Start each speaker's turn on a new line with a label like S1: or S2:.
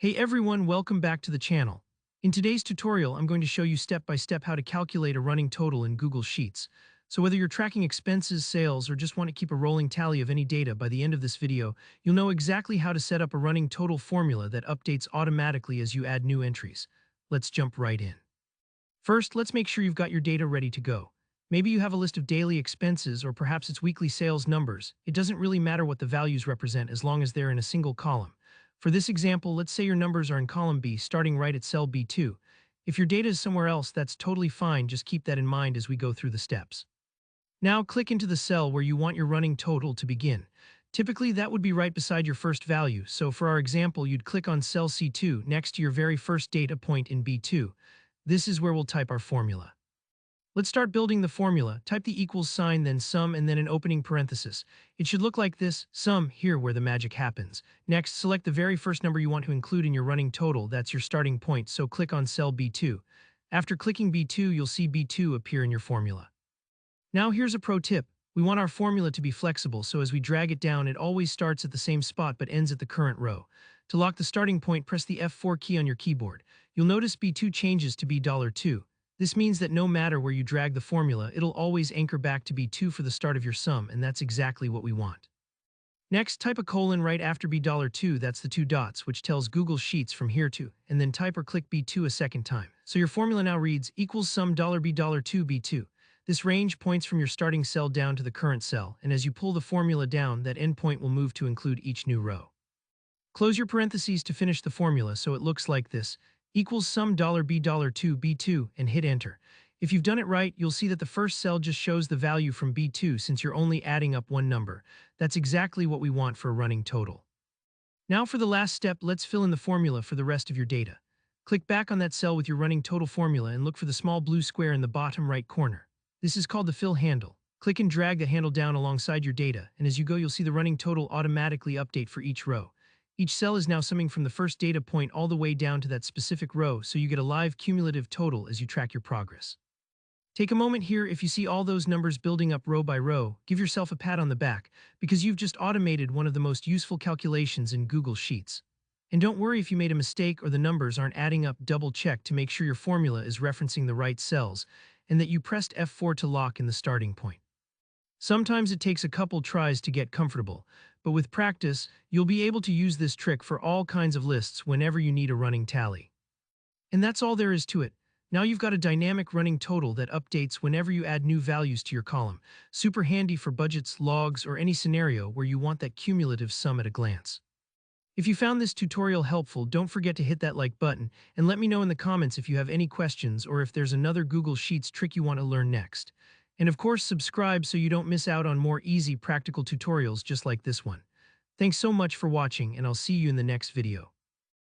S1: Hey everyone, welcome back to the channel. In today's tutorial, I'm going to show you step by step how to calculate a running total in Google Sheets. So whether you're tracking expenses, sales, or just want to keep a rolling tally of any data, by the end of this video, you'll know exactly how to set up a running total formula that updates automatically as you add new entries. Let's jump right in. First, let's make sure you've got your data ready to go. Maybe you have a list of daily expenses or perhaps it's weekly sales numbers. It doesn't really matter what the values represent as long as they're in a single column. For this example, let's say your numbers are in column B, starting right at cell B2. If your data is somewhere else, that's totally fine. Just keep that in mind as we go through the steps. Now click into the cell where you want your running total to begin. Typically, that would be right beside your first value. So for our example, you'd click on cell C2 next to your very first data point in B2. This is where we'll type our formula. Let's start building the formula. Type the equals sign, then sum, and then an opening parenthesis. It should look like this, sum, here where the magic happens. Next, select the very first number you want to include in your running total. That's your starting point, so click on cell B2. After clicking B2, you'll see B2 appear in your formula. Now here's a pro tip. We want our formula to be flexible, so as we drag it down, it always starts at the same spot but ends at the current row. To lock the starting point, press the F4 key on your keyboard. You'll notice B2 changes to $2. This means that no matter where you drag the formula, it'll always anchor back to B2 for the start of your sum, and that's exactly what we want. Next, type a colon right after $2, that's the two dots, which tells Google Sheets from here to, and then type or click B2 a second time. So your formula now reads equals sum $B $2 B2. This range points from your starting cell down to the current cell, and as you pull the formula down, that endpoint will move to include each new row. Close your parentheses to finish the formula so it looks like this, equals sum $B $2 B2, and hit enter. If you've done it right, you'll see that the first cell just shows the value from B2 since you're only adding up one number. That's exactly what we want for a running total. Now for the last step, let's fill in the formula for the rest of your data. Click back on that cell with your running total formula and look for the small blue square in the bottom right corner. This is called the fill handle. Click and drag the handle down alongside your data, and as you go, you'll see the running total automatically update for each row. Each cell is now summing from the first data point all the way down to that specific row, so you get a live cumulative total as you track your progress. Take a moment here. If you see all those numbers building up row by row, give yourself a pat on the back, because you've just automated one of the most useful calculations in Google Sheets. And don't worry if you made a mistake or the numbers aren't adding up. Double check to make sure your formula is referencing the right cells, and that you pressed F4 to lock in the starting point. Sometimes it takes a couple tries to get comfortable, but with practice, you'll be able to use this trick for all kinds of lists whenever you need a running tally. And that's all there is to it. Now you've got a dynamic running total that updates whenever you add new values to your column. Super handy for budgets, logs, or any scenario where you want that cumulative sum at a glance. If you found this tutorial helpful, don't forget to hit that like button and let me know in the comments if you have any questions or if there's another Google Sheets trick you want to learn next. And of course, subscribe so you don't miss out on more easy practical tutorials just like this one. Thanks so much for watching, and I'll see you in the next video.